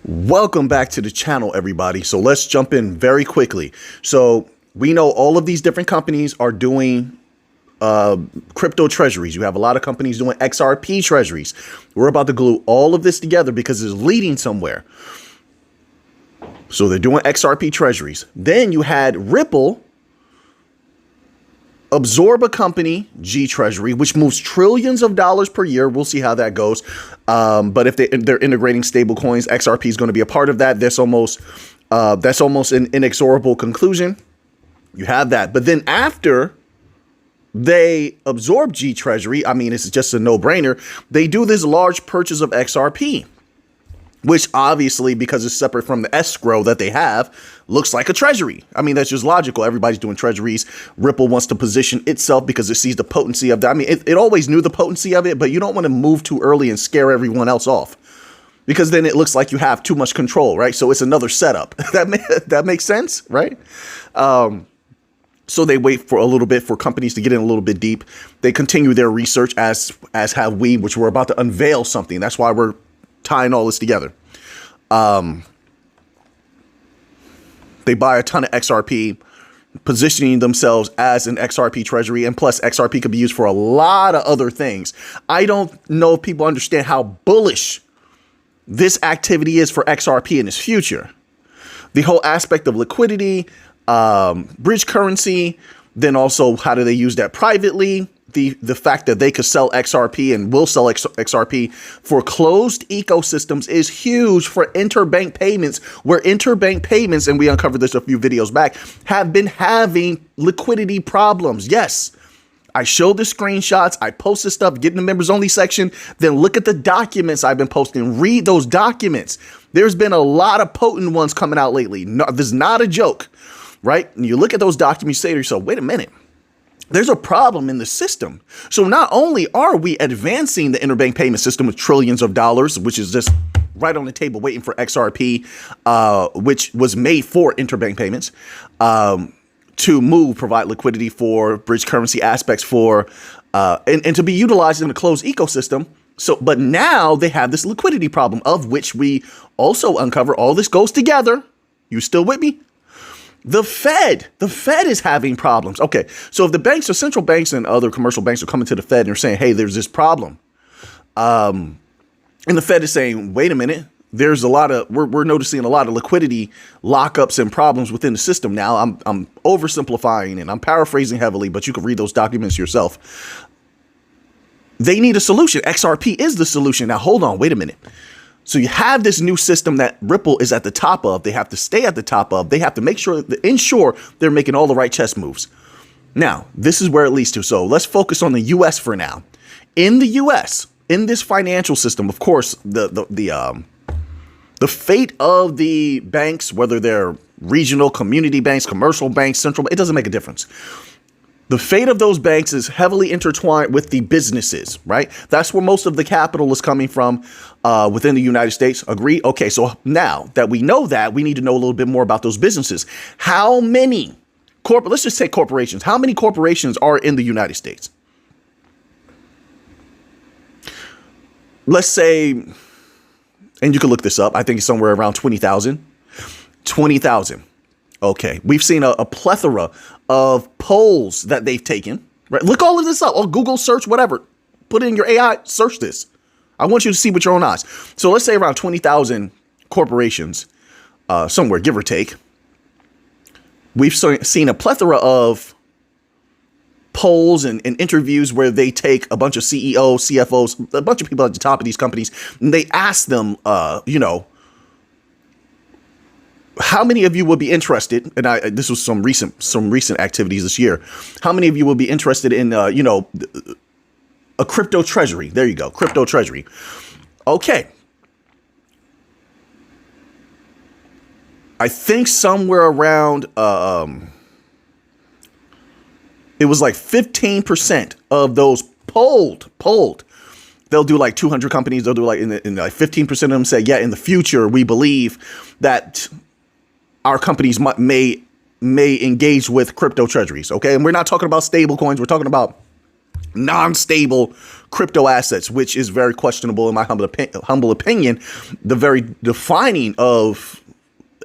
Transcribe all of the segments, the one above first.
Welcome back to the channel, everybody. So let's jump in very quickly. So we know all of these different companies are doing crypto treasuries. You have a lot of companies doing XRP treasuries. We're about to glue all of this together because it's leading somewhere. So they're doing XRP treasuries. Then you had Ripple absorb a company, G Treasury, which moves trillions of dollars per year. We'll see how that goes. But if they're integrating stable coins, XRP is going to be a part of that. That's almost an inexorable conclusion. You have that. But then after they absorb G Treasury, I mean, it's just a no-brainer. They do this large purchase of XRP, which obviously, because it's separate from the escrow that they have, looks like a treasury. I mean, that's just logical. Everybody's doing treasuries. Ripple wants to position itself because it sees the potency of that. I mean, it always knew the potency of it, but you don't want to move too early and scare everyone else off, because then it looks like you have too much control, right? So it's another setup. That makes sense, right? So they wait for a little bit for companies to get in a little bit deep. They continue their research as have we, which we're about to unveil something. That's why we're tying all this together. They buy a ton of XRP, positioning themselves as an XRP treasury. And plus, XRP could be used for a lot of other things. I don't know if people understand how bullish this activity is for XRP in its future. The whole aspect of liquidity, bridge currency, then also how do they use that privately? The fact that they could sell XRP and will sell XRP for closed ecosystems is huge for interbank payments, where interbank payments, and we uncovered this a few videos back, have been having liquidity problems. Yes, I showed the screenshots. I posted stuff, get in the members only section. Then look at the documents I've been posting. Read those documents. There's been a lot of potent ones coming out lately. No, this is not a joke, right? And you look at those documents, you say to yourself, wait a minute. There's a problem in the system. So not only are we advancing the interbank payment system with trillions of dollars, which is just right on the table waiting for XRP, which was made for interbank payments, to provide liquidity for bridge currency aspects for, and to be utilized in a closed ecosystem. So, but now they have this liquidity problem, of which we also uncover. All this goes together. You still with me? The Fed is having problems. Okay, so if the banks, the central banks and other commercial banks are coming to the Fed and are saying, hey, there's this problem. And the Fed is saying, wait a minute, there's a lot of, we're noticing a lot of liquidity lockups and problems within the system now. I'm oversimplifying and I'm paraphrasing heavily, but you can read those documents yourself. They need a solution. XRP is the solution. Now, hold on, wait a minute. So you have this new system that Ripple is at the top of. They have to stay at the top of. They have to make sure, ensure they're making all the right chess moves. Now, this is where it leads to. So let's focus on the U.S. for now. In the U.S., in this financial system, of course, the fate of the banks, whether they're regional, community banks, commercial banks, central, it doesn't make a difference. The fate of those banks is heavily intertwined with the businesses, right? That's where most of the capital is coming from within the United States. Agree? Okay, so now that we know that, we need to know a little bit more about those businesses. How many let's just say corporations. How many corporations are in the United States? Let's say, and you can look this up, I think it's somewhere around 20,000. 20,000. Okay, we've seen a plethora of polls that they've taken, right? Look all of this up, or Google search, whatever. Put it in your AI, search this. I want you to see with your own eyes. So let's say around 20,000 corporations, somewhere, give or take. We've seen a plethora of polls and interviews where they take a bunch of CEOs, CFOs, a bunch of people at the top of these companies, and they ask them, how many of you would be interested? And this was some recent activities this year. How many of you would be interested in, a crypto treasury? There you go, crypto treasury. Okay. I think somewhere around, it was like 15% of those polled. They'll do like 200 companies. They'll do like, in like 15% of them say, yeah, in the future, we believe that our companies may engage with crypto treasuries. Okay. And we're not talking about stable coins. We're talking about non-stable crypto assets, which is very questionable in my humble opinion. The very defining of,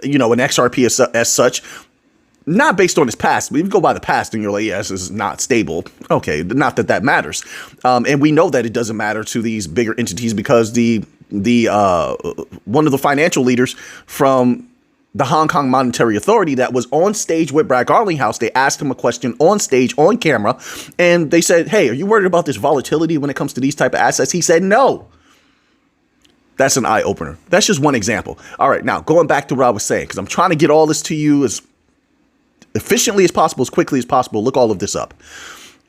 an XRP as such, not based on its past. But if you go by the past and you're like, yes, this is not stable. Okay, not that matters. And we know that it doesn't matter to these bigger entities because the one of the financial leaders from the Hong Kong Monetary Authority that was on stage with Brad Garlinghouse, they asked him a question on stage, on camera, and they said, hey, are you worried about this volatility when it comes to these type of assets? He said, no. That's an eye opener. That's just one example. All right, now going back to what I was saying, because I'm trying to get all this to you as efficiently as possible, as quickly as possible. Look all of this up.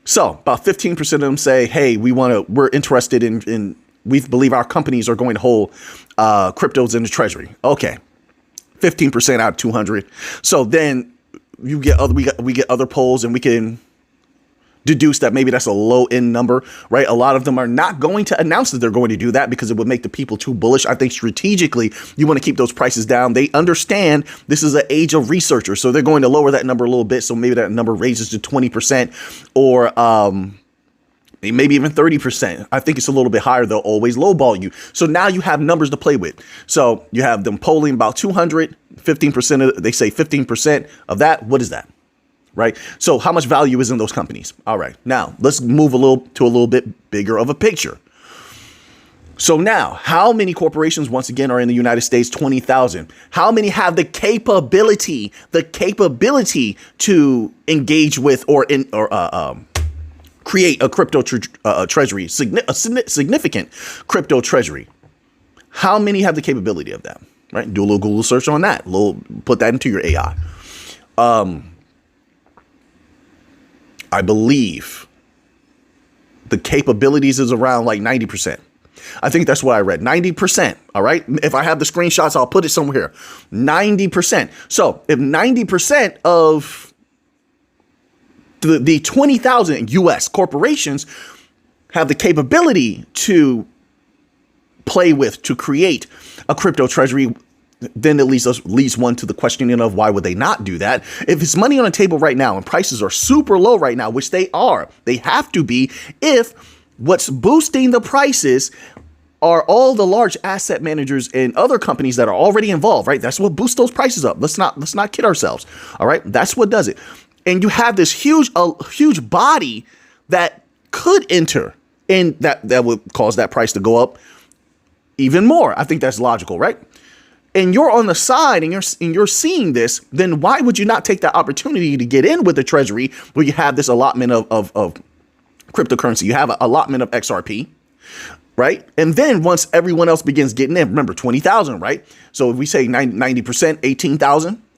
So about 15% of them say, hey, we're interested in we believe our companies are going to hold cryptos in the treasury. Okay. 15% out of 200. So then we get other polls and we can deduce that maybe that's a low end number, right? A lot of them are not going to announce that they're going to do that because it would make the people too bullish. I think strategically you want to keep those prices down. They understand this is an age of researchers, so they're going to lower that number a little bit. So maybe that number raises to 20% or maybe even 30%. I think it's a little bit higher. They'll always lowball you. So now you have numbers to play with. So you have them polling about 200, 15%. They say 15% of that. What is that? Right. So how much value is in those companies? All right. Now let's move a little bit bigger of a picture. So now how many corporations once again are in the United States? 20,000. How many have the capability to engage with or create a crypto treasury, a significant crypto treasury? How many have the capability of that? Right? Do a little Google search on that. Put that into your AI. I believe the capabilities is around like 90%. I think that's what I read. 90%. All right. If I have the screenshots, I'll put it somewhere. 90%. So if 90% of the 20,000 US corporations have the capability to play with, to create a crypto treasury, then it leads one to the questioning of why would they not do that? If it's money on the table right now and prices are super low right now, which they are, they have to be, if what's boosting the prices are all the large asset managers and other companies that are already involved, right? That's what boosts those prices up. Let's not kid ourselves. All right. That's what does it. And you have this huge body that could enter, and that would cause that price to go up even more. I think that's logical, right? And you're on the side and you're seeing this, then why would you not take that opportunity to get in with the treasury where you have this allotment of cryptocurrency? You have an allotment of XRP, right? And then once everyone else begins getting in, remember 20,000, right? So if we say 90%,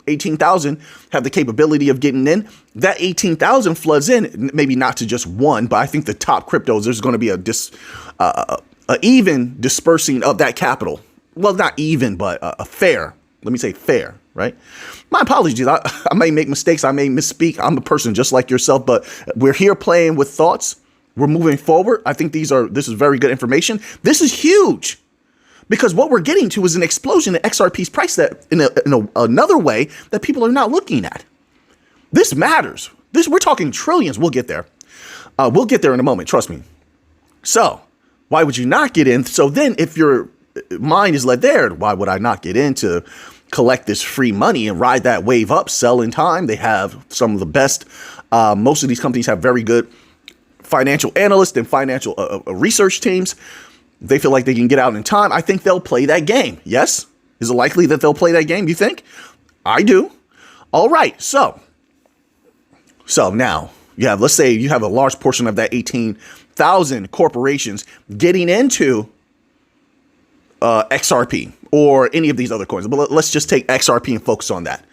18,000 have the capability of getting in. That 18,000 floods in, maybe not to just one, but I think the top cryptos, there's going to be a even dispersing of that capital. Well, not even, but a fair. Let me say fair, right? My apologies. I may make mistakes. I may misspeak. I'm a person just like yourself, but we're here playing with thoughts. We're moving forward. I think this is very good information. This is huge because what we're getting to is an explosion in XRP's price that in another way that people are not looking at. This matters. We're talking trillions. We'll get there. We'll get there in a moment. Trust me. So why would you not get in? So then if your mind is led there, why would I not get in to collect this free money and ride that wave up, sell in time? They have some of the best. Most of these companies have very good financial analysts and financial research teams. They feel like they can get out in time. I think they'll play that game. Yes. Is it likely that they'll play that game? You think? I do. All right. So now let's say you have a large portion of that 18,000 corporations getting into XRP or any of these other coins. But let's just take XRP and focus on that.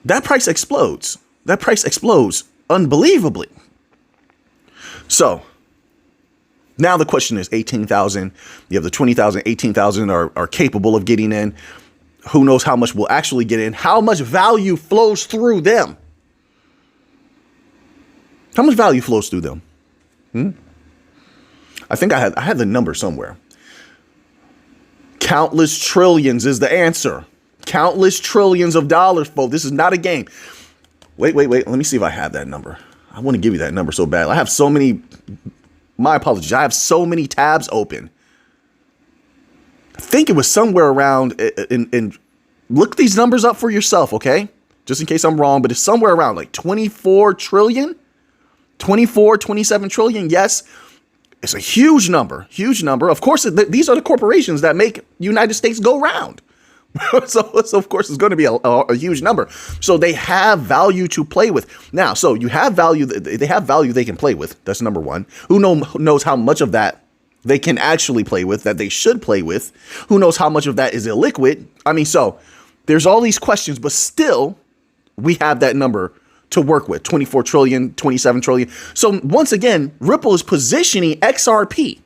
That price explodes. That price explodes unbelievably. So now the question is 18,000. You have the 20,000, 18,000 are capable of getting in. Who knows how much will actually get in? How much value flows through them? How much value flows through them? I think I had the number somewhere. Countless trillions is the answer. Countless trillions of dollars, folks. This is not a game. Wait. Let me see if I have that number. I want to give you that number so bad. I have so many, my apologies. I have so many tabs open. I think it was somewhere around, and look these numbers up for yourself, okay? Just in case I'm wrong, but it's somewhere around like 24 trillion, 24, 27 trillion. Yes, it's a huge number, huge number. Of course, these are the corporations that make United States go round. So of course, it's going to be a huge number. So they have value to play with. Now, so you have value. They have value they can play with. That's number one. Who knows how much of that they can actually play with, that they should play with? Who knows how much of that is illiquid? I mean, so there's all these questions, but still we have that number to work with, 24 trillion, 27 trillion. So once again, Ripple is positioning XRP,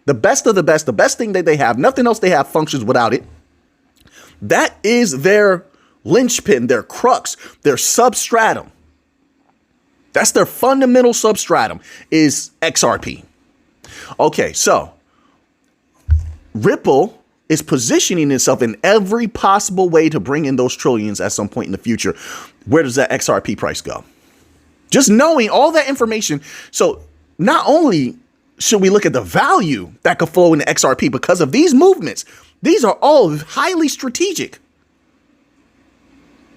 the best of the best thing that they have. Nothing else they have functions without it. That is their linchpin, their crux, their substratum. That's their fundamental substratum is XRP. Okay, so Ripple is positioning itself in every possible way to bring in those trillions at some point in the future. Where does that XRP price go? Just knowing all that information. So not only should we look at the value that could flow into XRP because of these movements, these are all highly strategic.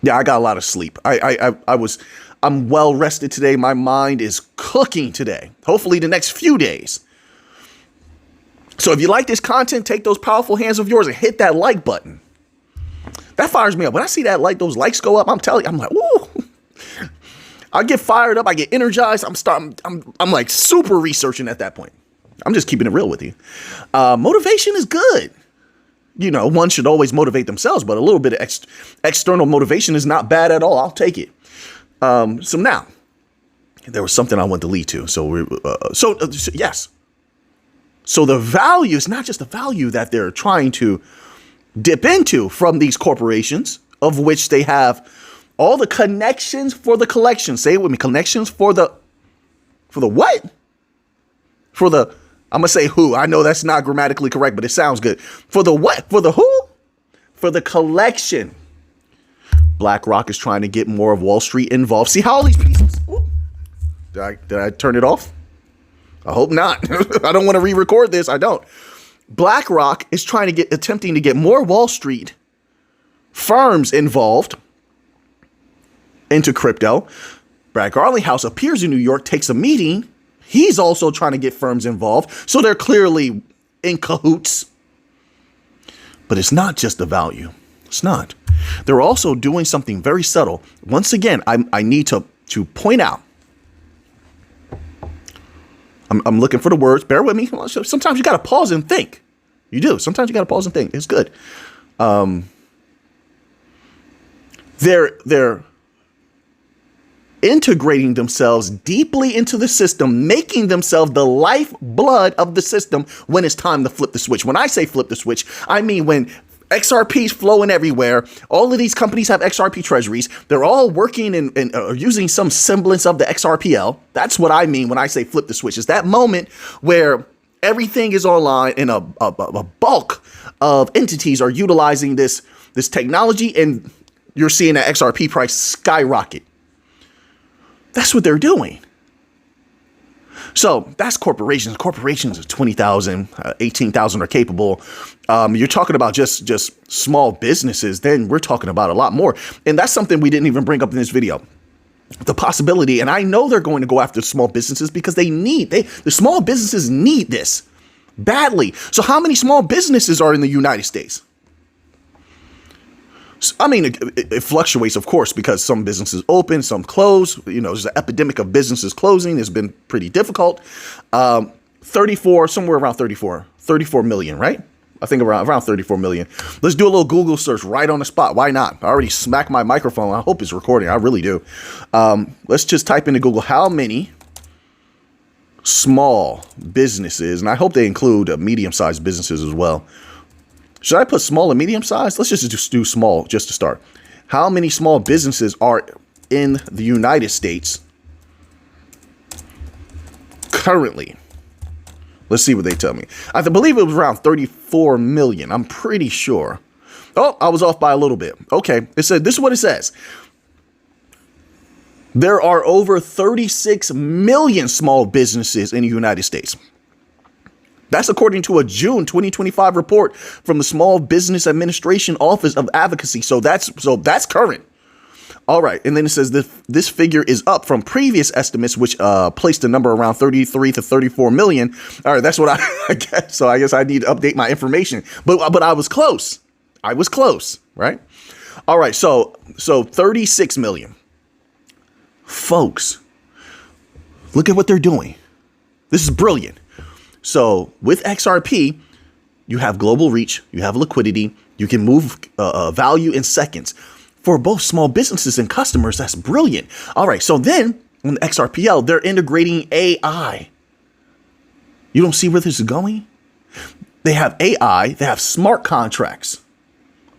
Yeah, I got a lot of sleep. I'm well rested today. My mind is cooking today. Hopefully the next few days. So if you like this content, take those powerful hands of yours and hit that like button. That fires me up. When I see that those likes go up, I'm telling you, I'm like, woo. I get fired up. I get energized. I'm like super researching at that point. I'm just keeping it real with you. Motivation is good. You know, one should always motivate themselves, but a little bit of external motivation is not bad at all. I'll take it. So now, there was something I want to lead to. So yes. So the value is not just the value that they're trying to dip into from these corporations, of which they have all the connections for the collection. Say it with me. Connections for the what? I'm going to say who. I know that's not grammatically correct, but it sounds good. For the what? For the who? For the collection. BlackRock is trying to get more of Wall Street involved. See how all these pieces. Ooh, did I turn it off? I hope not. I don't want to re-record this. I don't. BlackRock is attempting to get more Wall Street firms involved into crypto. Brad Garlinghouse appears in New York, takes a meeting. He's also trying to get firms involved. So they're clearly in cahoots. But it's not just the value. It's not. They're also doing something very subtle. Once again, I need to point out. I'm looking for the words. Bear with me. Sometimes you got to pause and think. You do. Sometimes you got to pause and think. It's good. They're integrating themselves deeply into the system, making themselves the lifeblood of the system when it's time to flip the switch. When I say flip the switch, I mean when XRP's flowing everywhere. All of these companies have XRP treasuries. They're all working and using some semblance of the XRPL. That's what I mean when I say flip the switch. It's that moment where everything is online and a bulk of entities are utilizing this technology, and you're seeing that XRP price skyrocket. That's what they're doing. So that's corporations. Corporations of 20,000, 18,000 are capable. You're talking about just small businesses. Then we're talking about a lot more. And that's something we didn't even bring up in this video. The possibility, and I know they're going to go after small businesses because the small businesses need this badly. So how many small businesses are in the United States? I mean, it fluctuates, of course, because some businesses open, some close. You know, there's an epidemic of businesses closing. It's been pretty difficult. 34 million, right? I think around 34 million. Let's do a little Google search right on the spot. Why not? I already smacked my microphone. I hope it's recording. I really do. Let's just type into Google how many small businesses, and I hope they include medium-sized businesses as well. Should I put small and medium size? Let's just do small just to start. How many small businesses are in the United States currently? Let's see what they tell me. I believe it was around 34 million. I'm pretty sure. Oh, I was off by a little bit. Okay. It said, this is what it says. There are over 36 million small businesses in the United States. That's according to a June 2025 report from the Small Business Administration Office of Advocacy. So that's current. All right. And then it says this figure is up from previous estimates, which placed the number around 33 to 34 million. All right. That's what I guess. So I guess I need to update my information. But I was close. I was close. Right. All right. So 36 million. Folks, look at what they're doing. This is brilliant. So with XRP, you have global reach, you have liquidity, you can move value in seconds for both small businesses and customers. That's brilliant. All right. So then on the XRPL, they're integrating AI. You don't see where this is going? They have AI, they have smart contracts.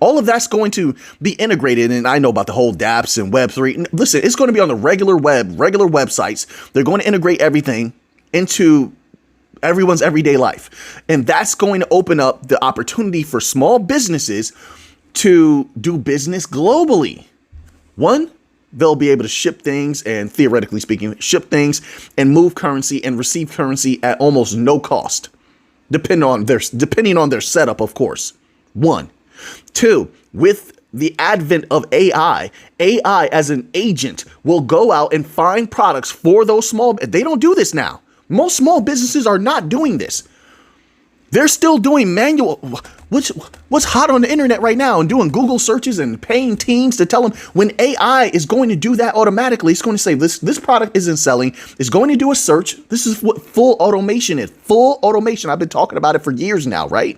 All of that's going to be integrated. And I know about the whole dApps and Web3. Listen, it's going to be on the regular websites. They're going to integrate everything into everyone's everyday life. And that's going to open up the opportunity for small businesses to do business globally. One, they'll be able to ship things and, theoretically speaking, ship things and move currency and receive currency at almost no cost, depending on their setup, of course. One. Two, with the advent of AI as an agent will go out and find products for those small. They don't do this now. Most small businesses are not doing this. They're still doing manual. What's hot on the internet right now and doing Google searches and paying teams to tell them when AI is going to do that automatically. It's going to say this product isn't selling. It's going to do a search. This is what full automation is. Full automation. I've been talking about it for years now, right?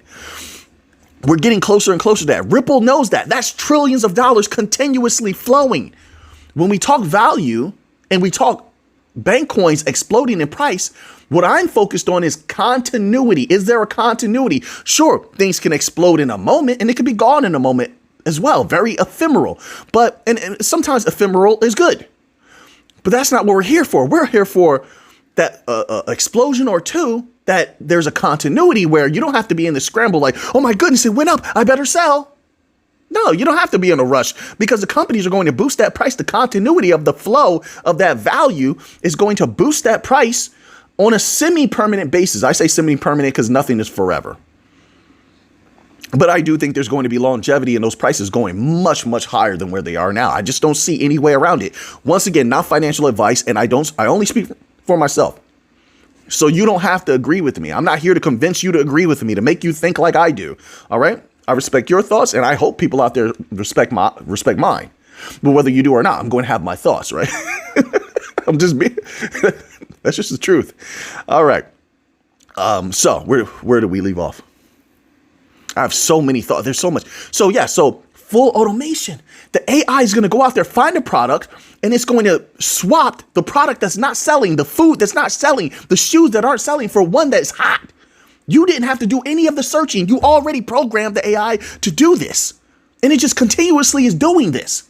We're getting closer and closer to that. Ripple knows that. That's trillions of dollars continuously flowing. When we talk value and we talk bank coins exploding in price, what I'm focused on is continuity. Is there a continuity? Sure, things can explode in a moment and it can be gone in a moment as well. Very ephemeral. But and sometimes ephemeral is good. But that's not what we're here for. We're here for that explosion or two, that there's a continuity where you don't have to be in the scramble like, oh my goodness, it went up, I better sell. No, you don't have to be in a rush because the companies are going to boost that price. The continuity of the flow of that value is going to boost that price on a semi-permanent basis. I say semi-permanent because nothing is forever. But I do think there's going to be longevity in those prices going much, much higher than where they are now. I just don't see any way around it. Once again, not financial advice, and I only speak for myself. So you don't have to agree with me. I'm not here to convince you to agree with me, to make you think like I do. All right. I respect your thoughts, and I hope people out there respect mine. But whether you do or not, I'm going to have my thoughts, right? That's just the truth. All right. So where do we leave off? I have so many thoughts. There's so much. So yeah. So full automation. The AI is going to go out there, find a product, and it's going to swap the product that's not selling, the food that's not selling, the shoes that aren't selling for one that's hot. You didn't have to do any of the searching. You already programmed the AI to do this. And it just continuously is doing this.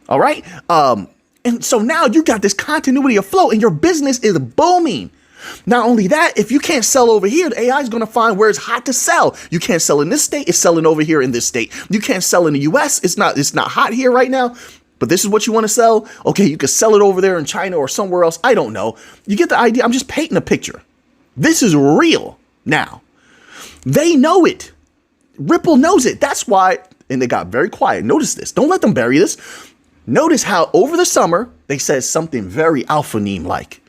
All right. And so now you got this continuity of flow and your business is booming. Not only that, if you can't sell over here, the AI is going to find where it's hot to sell. You can't sell in this state. It's selling over here in this state. You can't sell in the US. It's not hot here right now. But this is what you want to sell. Okay, you could sell it over there in China or somewhere else. I don't know. You get the idea. I'm just painting a picture. This is real now. They know it. Ripple knows it. That's why, and they got very quiet. Notice this. Don't let them bury this. Notice how over the summer, they said something very alpha-neme-like.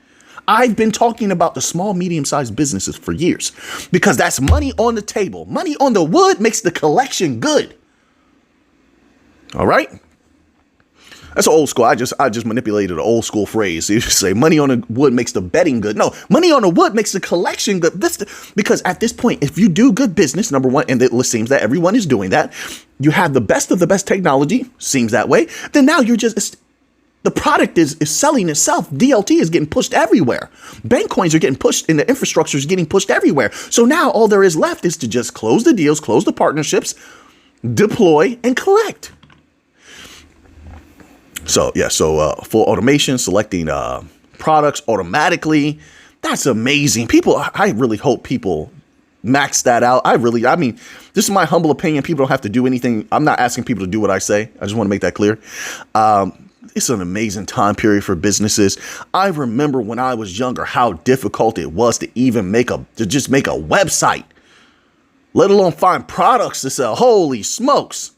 I've been talking about the small, medium-sized businesses for years because that's money on the table. Money on the wood makes the collection good. All right. That's old school. I just manipulated an old school phrase. You just say money on the wood makes the betting good. No, money on the wood makes the collection good. Because at this point, if you do good business, number one, and it seems that everyone is doing that, you have the best of the best technology, seems that way, then now you're just, the product is selling itself. DLT is getting pushed everywhere. Bank coins are getting pushed and the infrastructure is getting pushed everywhere. So now all there is left is to just close the deals, close the partnerships, deploy, and collect. So yeah, full automation, selecting products automatically. That's amazing. I really hope people max that out. I mean, this is my humble opinion. People don't have to do anything. I'm not asking people to do what I say. I just want to make that clear. it's an amazing time period for businesses. I remember when I was younger how difficult it was to even just make a website, let alone find products to sell. Holy smokes.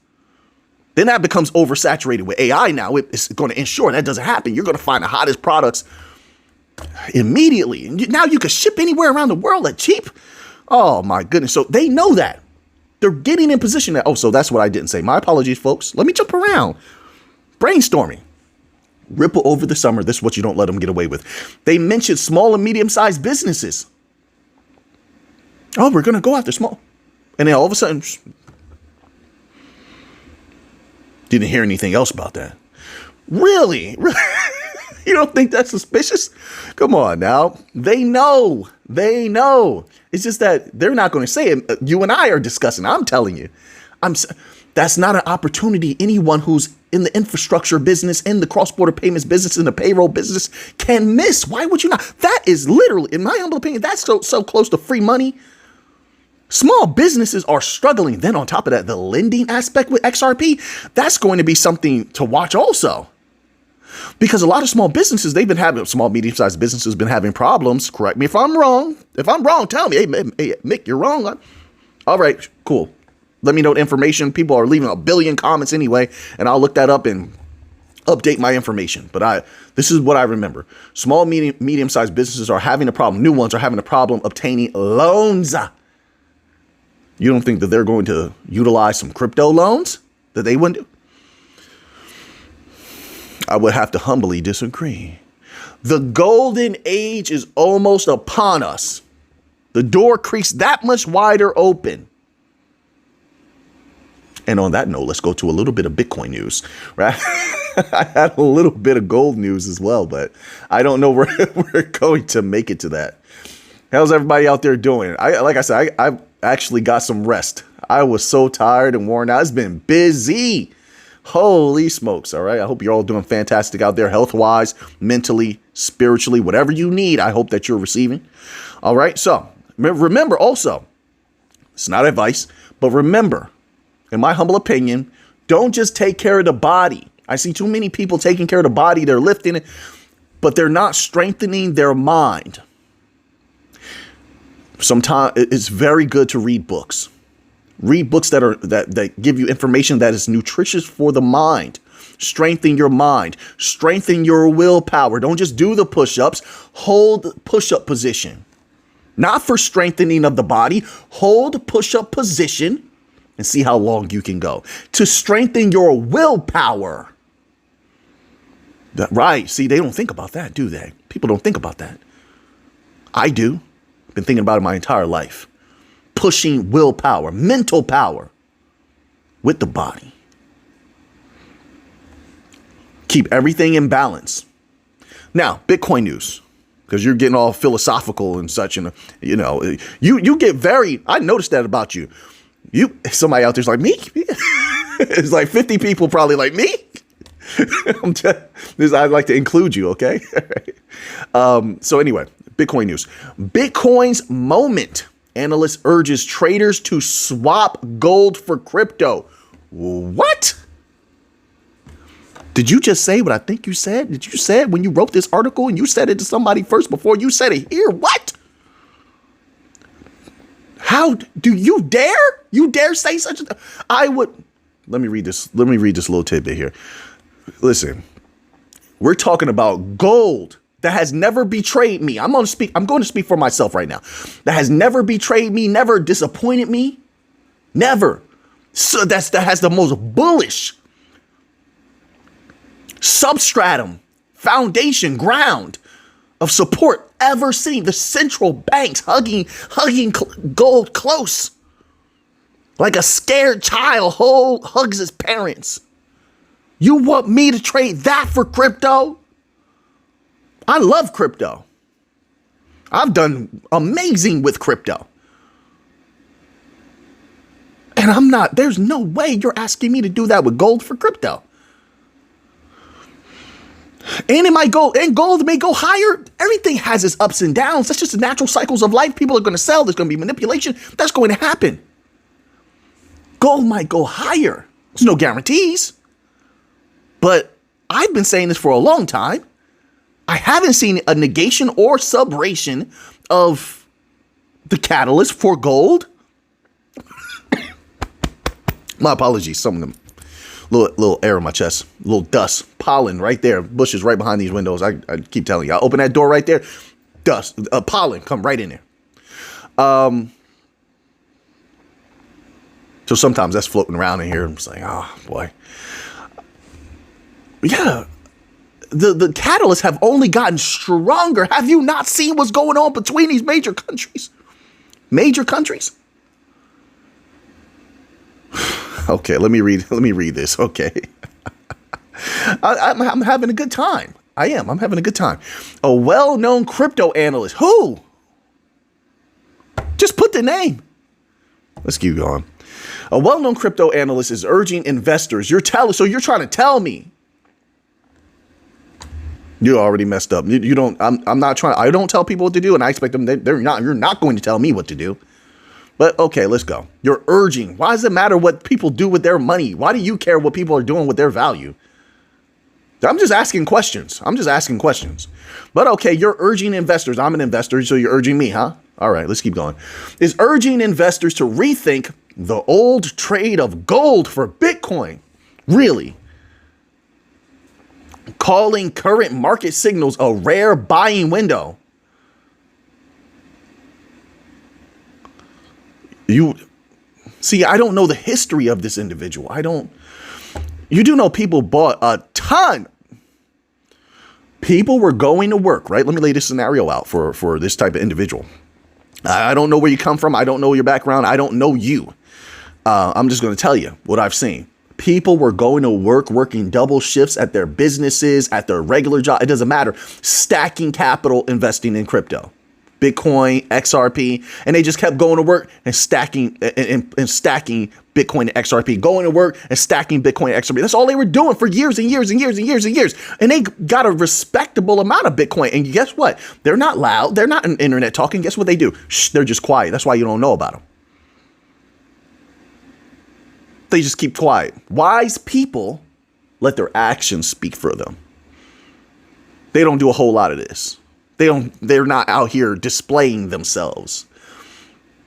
Then that becomes oversaturated with AI now. It's going to ensure that doesn't happen. You're going to find the hottest products immediately. And now you can ship anywhere around the world at cheap. Oh my goodness. So they know that. They're getting in position that, so that's what I didn't say. My apologies, folks. Let me jump around. Brainstorming. Ripple over the summer. This is what you don't let them get away with. They mentioned small and medium-sized businesses. Oh, we're going to go after small. And then all of a sudden, didn't hear anything else about that. Really? You don't think that's suspicious? Come on now. They know. It's just that they're not going to say it. You and I are discussing. I'm telling you. That's not an opportunity anyone who's in the infrastructure business, in the cross-border payments business, in the payroll business can miss. Why would you not? That is literally, in my humble opinion, that's so close to free money. Small businesses are struggling. Then on top of that, the lending aspect with XRP, that's going to be something to watch also. Because a lot of small businesses, small, medium-sized businesses been having problems. Correct me if I'm wrong. If I'm wrong, tell me. Hey, Mick, you're wrong. All right, cool. Let me know the information. People are leaving a billion comments anyway, and I'll look that up and update my information. But this is what I remember. Small, medium-sized businesses are having a problem. New ones are having a problem obtaining loans. You don't think that they're going to utilize some crypto loans that they wouldn't do? I would have to humbly disagree. The golden age is almost upon us. The door creaks that much wider open. And on that note, let's go to a little bit of Bitcoin news, right? I had a little bit of gold news as well, but I don't know where we're going to make it to that. How's everybody out there doing? Like I said, I actually got some rest. I was so tired and worn out. It's been busy. Holy smokes. All right. I hope you're all doing fantastic out there, health-wise, mentally, spiritually, whatever you need. I hope that you're receiving. All right. So remember also, it's not advice, but remember, in my humble opinion, don't just take care of the body. I see too many people taking care of the body. They're lifting it, but they're not strengthening their mind. Sometimes it's very good to read books. Read books that give you information that is nutritious for the mind. Strengthen your mind. Strengthen your willpower. Don't just do the push-ups. Hold push-up position. Not for strengthening of the body. Hold push-up position and see how long you can go. To strengthen your willpower. Right. See, they don't think about that, do they? People don't think about that. I do. I've been thinking about it my entire life. Pushing willpower, mental power with the body. Keep everything in balance. Now, Bitcoin news, because you're getting all philosophical and such, and you get very. I noticed that about you. Somebody out there's like me. It's like 50 people probably like me. I'd like to include you, okay? So anyway, Bitcoin news. Bitcoin's moment. Analyst urges traders to swap gold for crypto. What? Did you just say what I think you said? Did you say it when you wrote this article and you said it to somebody first before you said it here? What? How do you dare? You dare say such a thing? I would. Let me read this. Let me read this little tidbit here. Listen, we're talking about gold that has never betrayed me. I'm going to speak for myself right now. That has never betrayed me, never disappointed me. Never. So that has the most bullish substratum, foundation, ground of support ever seen. The central banks hugging gold close. Like a scared child hugs his parents. You want me to trade that for crypto? I love crypto. I've done amazing with crypto. And there's no way you're asking me to do that with gold for crypto. And gold may go higher. Everything has its ups and downs. That's just the natural cycles of life. People are going to sell. There's going to be manipulation. That's going to happen. Gold might go higher. There's no guarantees. But I've been saying this for a long time. I haven't seen a negation or subration of the catalyst for gold. My apologies. Some of them, little air in my chest, little dust, pollen right there, bushes right behind these windows. I keep telling you, I open that door right there, dust, pollen come right in there. So sometimes that's floating around in here. I'm just like, oh boy. Yeah. The catalysts have only gotten stronger. Have you not seen what's going on between these major countries? Major countries? Okay, let me read this. Okay. I'm having a good time. I'm having a good time. A well-known crypto analyst. Who? Just put the name. Let's keep going. A well-known crypto analyst is urging investors. So you're trying to tell me. You already messed up. You don't. I'm not trying. I don't tell people what to do, and I expect them. They're not. You're not going to tell me what to do. But okay, let's go. You're urging. Why does it matter what people do with their money? Why do you care what people are doing with their value? I'm just asking questions. But okay, you're urging investors. I'm an investor, so you're urging me, huh? All right, let's keep going. Is urging investors to rethink the old trade of gold for Bitcoin. Really? Calling current market signals a rare buying window. You see, I don't know the history of this individual. You do know people bought a ton. People were going to work, right? Let me lay this scenario out for this type of individual. I don't know where you come from. I don't know your background. I don't know you. I'm just going to tell you what I've seen. People were going to work, working double shifts at their businesses, at their regular job. It doesn't matter. Stacking capital, investing in crypto, Bitcoin, XRP, and they just kept going to work and stacking and stacking Bitcoin and XRP, going to work and stacking Bitcoin and XRP. That's all they were doing for years and years and years and years and years. And they got a respectable amount of Bitcoin. And guess what? They're not loud. They're not on internet talking. Guess what they do? Shh, they're just quiet. That's why you don't know about them. They just keep quiet. Wise people let their actions speak for them. They don't do a whole lot of this. They're not out here displaying themselves.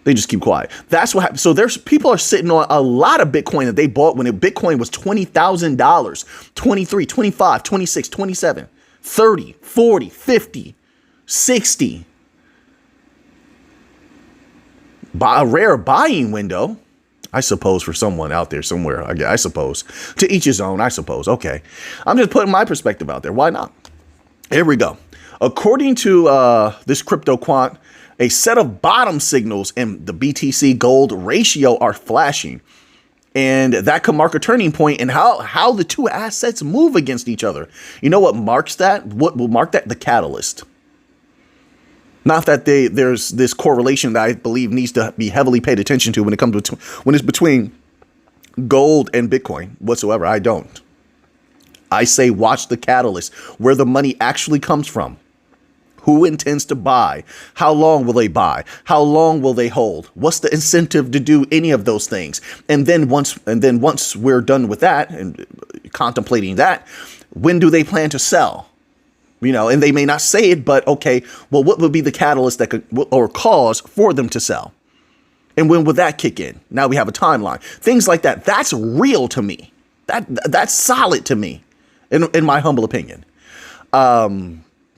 They just keep quiet. That's what happens. So people are sitting on a lot of Bitcoin that they bought when Bitcoin was $20,000, 23, 25, 26, 27, 30, 40, 50, 60. By a rare buying window, I suppose, for someone out there somewhere, I suppose. To each his own, I suppose. Okay. I'm just putting my perspective out there. Why not? Here we go. According to this crypto quant, a set of bottom signals in the BTC gold ratio are flashing. And that could mark a turning point in how the two assets move against each other. You know what marks that? What will mark that? The catalyst. Not that there's this correlation that I believe needs to be heavily paid attention to when it comes to when it's between gold and Bitcoin whatsoever. I don't. I say watch the catalyst, where the money actually comes from. Who intends to buy? How long will they buy? How long will they hold? What's the incentive to do any of those things? And then once we're done with that and contemplating that, when do they plan to sell? You know, and they may not say it, but okay, well, what would be the catalyst that could or cause for them to sell? And when would that kick in? Now we have a timeline. Things like that. That's real to me. That's solid to me, in my humble opinion.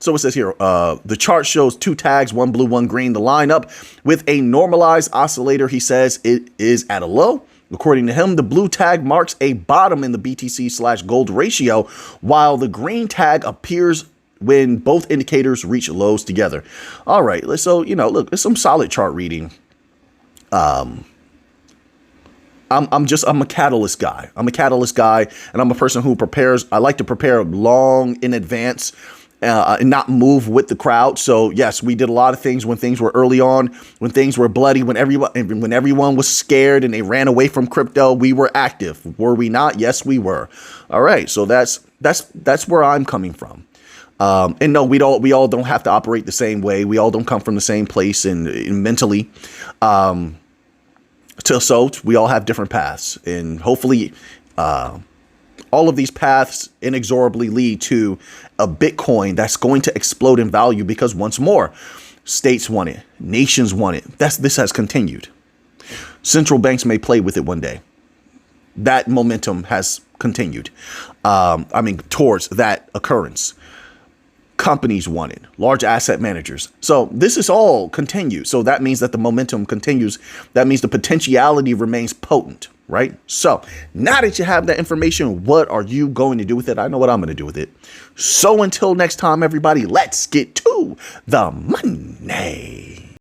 So it says here, the chart shows two tags, one blue, one green. The line up with a normalized oscillator. He says it is at a low. According to him, the blue tag marks a bottom in the BTC/gold ratio, while the green tag appears when both indicators reach lows together. All right. So, look, it's some solid chart reading. I'm a catalyst guy. I'm a catalyst guy, and I'm a person who prepares. I like to prepare long in advance and not move with the crowd. So yes, we did a lot of things when things were early on, when things were bloody, when everyone was scared and they ran away from crypto. We were active. Were we not? Yes, we were. All right. So that's where I'm coming from. And no, we all don't have to operate the same way. We all don't come from the same place and mentally. So we all have different paths, and hopefully, All of these paths inexorably lead to a Bitcoin that's going to explode in value because, once more, states want it, nations want it. This has continued. Central banks may play with it one day. That momentum has continued. Towards that occurrence. Companies want it, large asset managers. So this is all continued. So that means that the momentum continues. That means the potentiality remains potent, right? So now that you have that information, what are you going to do with it? I know what I'm going to do with it. So until next time, everybody, let's get to the money.